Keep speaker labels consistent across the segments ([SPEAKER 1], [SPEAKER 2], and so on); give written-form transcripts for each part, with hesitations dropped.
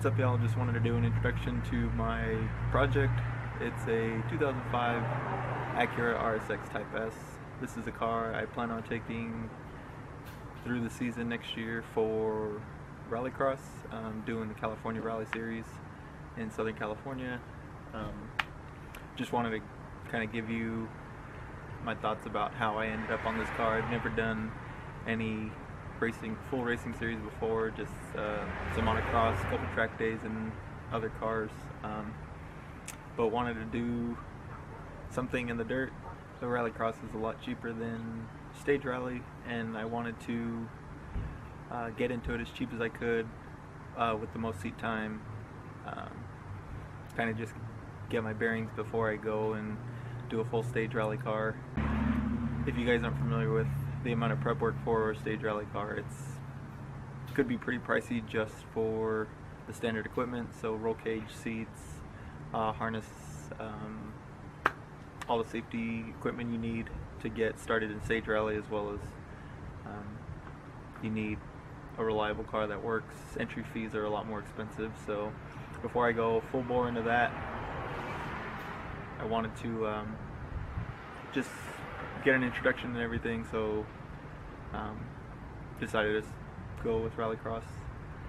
[SPEAKER 1] What's up, y'all? Just wanted to do an introduction to my project. It's a 2005 Acura RSX Type S. This is a car I plan on taking through the season next year for Rallycross. Doing the California Rally Series in Southern California. Just wanted to kind of give you my thoughts about how I ended up on this car. I've never done any full racing series before, just some motocross, a couple track days and other cars, but wanted to do something in the dirt. So Rallycross is a lot cheaper than stage rally, and I wanted to get into it as cheap as I could with the most seat time, kind of just get my bearings before I go and do a full stage rally car. If you guys aren't familiar with the amount of prep work for a stage rally car, could be pretty pricey just for the standard equipment, so roll cage, seats, harness, all the safety equipment you need to get started in stage rally, as well as you need a reliable car that works. Entry fees are a lot more expensive, so before I go full bore into that, I wanted to just get an introduction and everything, so decided to go with Rallycross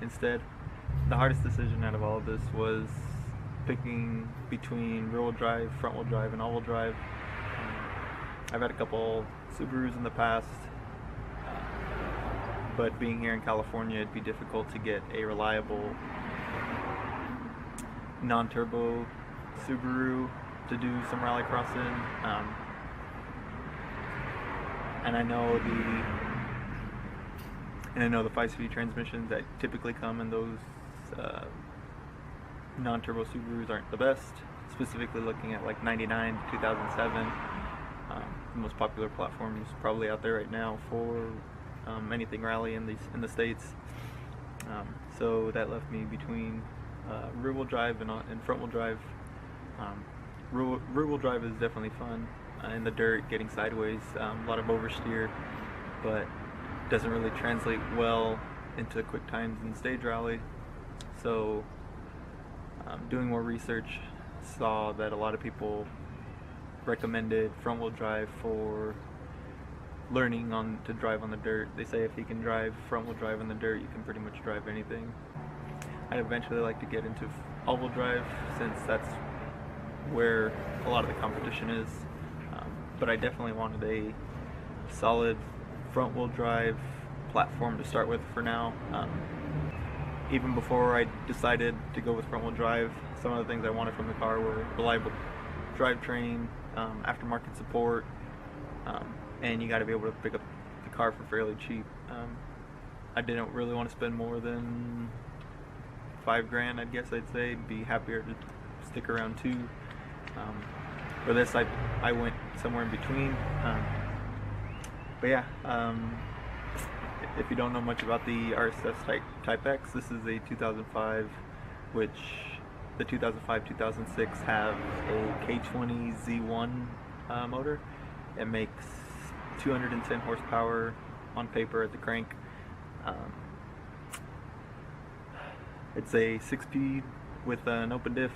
[SPEAKER 1] instead. The hardest decision out of all of this was picking between rear-wheel drive, front-wheel drive, and all-wheel drive. I've had a couple Subarus in the past, but being here in California, it'd be difficult to get a reliable non-turbo Subaru to do some Rallycross in. And I know the 5-speed transmissions that typically come in those non-turbo Subarus aren't the best. Specifically looking at like 99 to 2007, the most popular platforms probably out there right now for anything rally in the States. So that left me between rear-wheel drive and front-wheel drive. Rear-wheel drive is definitely fun in the dirt, getting sideways, a lot of oversteer, but doesn't really translate well into quick times in stage rally. So doing more research, saw that a lot of people recommended front-wheel drive for learning to drive on the dirt. They say if you can drive front-wheel drive on the dirt, you can pretty much drive anything. I'd eventually like to get into all-wheel drive, since that's where a lot of the competition is. But I definitely wanted a solid front-wheel drive platform to start with for now. Even before I decided to go with front-wheel drive, some of the things I wanted from the car were reliable drivetrain, aftermarket support, and you got to be able to pick up the car for fairly cheap. I didn't really want to spend more than $5,000, I guess I'd say. Be happier to stick around $2,000. For this, I went somewhere in between. But yeah, if you don't know much about the RSX Type X, this is a 2005, which the 2005-2006 have a K20 Z1 motor. It makes 210 horsepower on paper at the crank. It's a 6-speed with an open diff.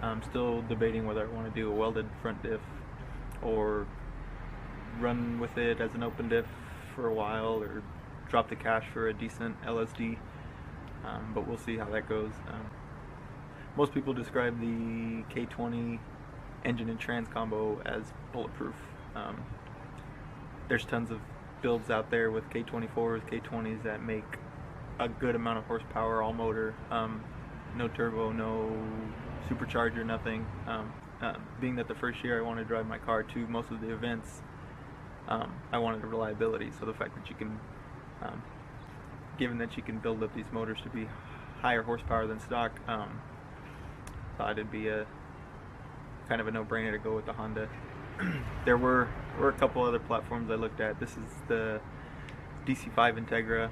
[SPEAKER 1] I'm still debating whether I want to do a welded front diff or run with it as an open diff for a while, or drop the cash for a decent LSD, but we'll see how that goes. Most people describe the K20 engine and trans combo as bulletproof. There's tons of builds out there with K24s, K20s that make a good amount of horsepower, all motor, no turbo, no supercharger, nothing. Being that the first year I wanted to drive my car to most of the events, I wanted a reliability. So the fact that you can, given that you can build up these motors to be higher horsepower than stock, thought it'd be a kind of a no-brainer to go with the Honda. There were a couple other platforms I looked at. This is the DC5 Integra,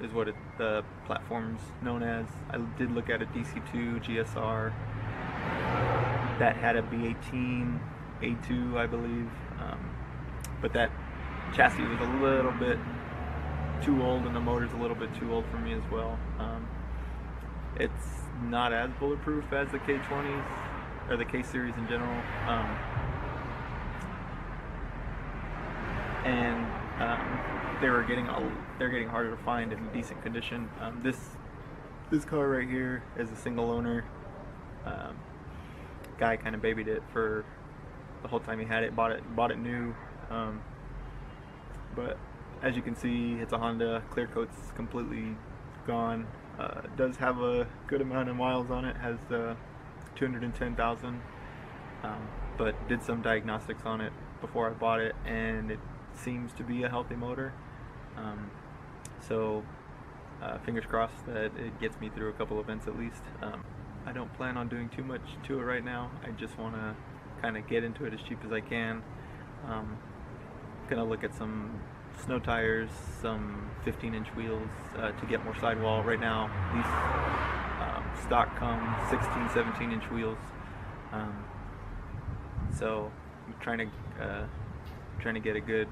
[SPEAKER 1] is what the platform's known as. I did look at a DC2 GSR that had a B18 A2, I believe, but that chassis was a little bit too old, and the motor's a little bit too old for me as well. It's not as bulletproof as the K20s or the K series in general, and they're getting harder to find in decent condition. This car right here is a single owner. Guy kind of babied it for the whole time he had it. Bought it new, but as you can see, it's a Honda. Clear coat's completely gone. It does have a good amount of miles on it. Has 210,000, but did some diagnostics on it before I bought it, and it seems to be a healthy motor. So fingers crossed that it gets me through a couple events at least. I don't plan on doing too much to it right now. I just want to kind of get into it as cheap as I can. Gonna look at some snow tires, some 15-inch wheels to get more sidewall. Right now these stock come 16, 17-inch wheels, so I'm trying to get a good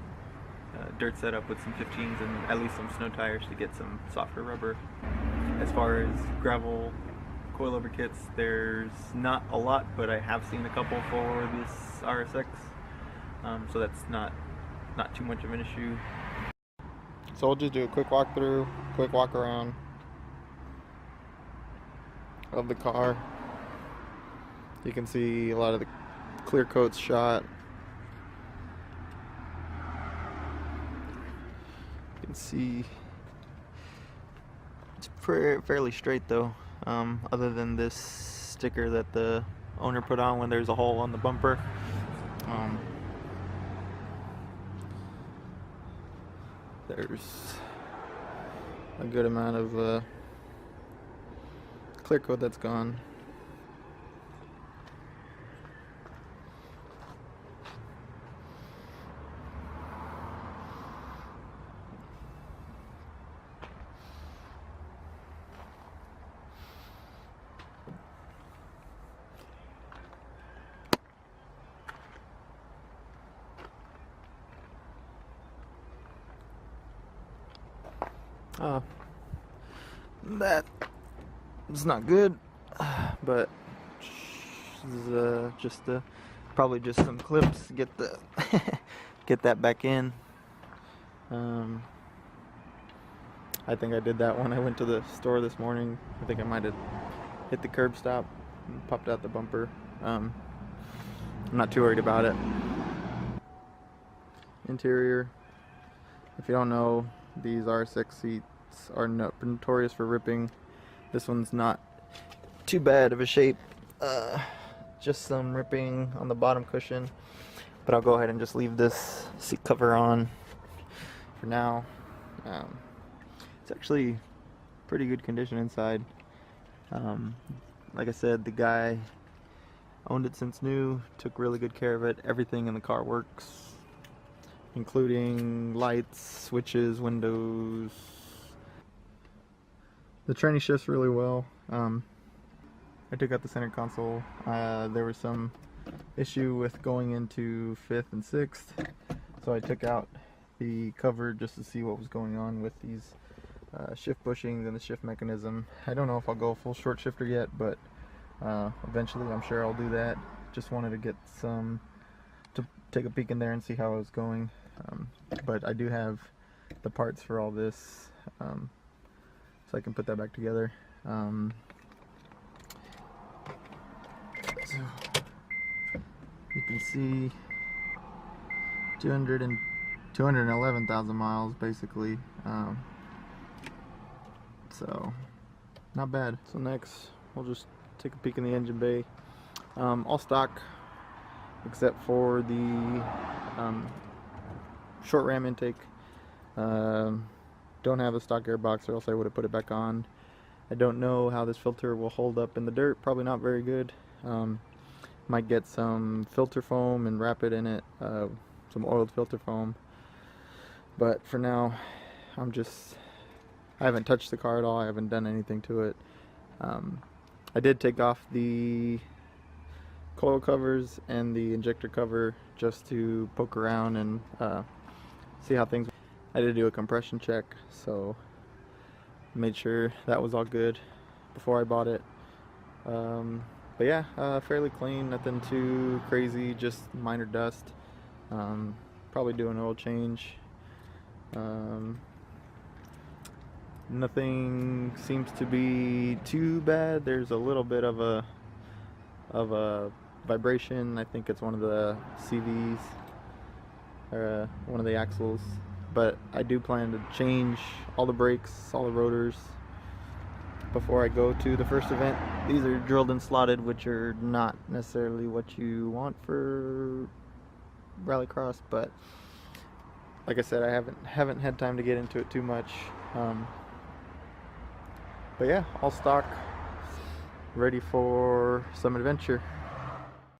[SPEAKER 1] dirt setup with some 15s and at least some snow tires to get some softer rubber. As far as gravel coilover kits, there's not a lot, but I have seen a couple for this RSX, so that's not too much of an issue. So we'll just do a quick walkthrough, quick walk around of the car. You can see a lot of the clear coats shot. You can see it's fairly straight though, other than this sticker that the owner put on when there's a hole on the bumper. There's a good amount of clear coat that's gone. That is not good, but this is just probably just some clips. Get the get that back in. I think I did that when I went to the store this morning. I think I might have hit the curb stop and popped out the bumper. I'm not too worried about it. Interior, if you don't know, these RSX seats are notorious for ripping. This one's not too bad of a shape, just some ripping on the bottom cushion, but I'll go ahead and just leave this seat cover on for now. It's actually pretty good condition inside. Like I said, the guy owned it since new, took really good care of it. Everything in the car works, including lights, switches, windows. The tranny shifts really well. I took out the center console. There was some issue with going into 5th and 6th, so I took out the cover just to see what was going on with these shift bushings and the shift mechanism. I don't know if I'll go full short shifter yet, but eventually I'm sure I'll do that. Just wanted to get to take a peek in there and see how it was going. But I do have the parts for all this, so I can put that back together. So you can see 211,000 miles basically. So not bad. So next we'll just take a peek in the engine bay. All stock except for the short ram intake. Don't have a stock airbox, or else I would have put it back on. I don't know how this filter will hold up in the dirt. Probably not very good. Might get some filter foam and wrap it in it, some oiled filter foam. But for now, I haven't touched the car at all. I haven't done anything to it. I did take off the coil covers and the injector cover just to poke around and see how things. I did do a compression check, so made sure that was all good. before I bought it. But yeah, fairly clean, nothing too crazy, just minor dust. Probably do an oil change. Nothing seems to be too bad. There's a little bit of a vibration. I think it's one of the CVs or one of the axles. But I do plan to change all the brakes, all the rotors before I go to the first event. These are drilled and slotted, which are not necessarily what you want for Rallycross, but like I said, I haven't had time to get into it too much. But yeah, all stock, ready for some adventure.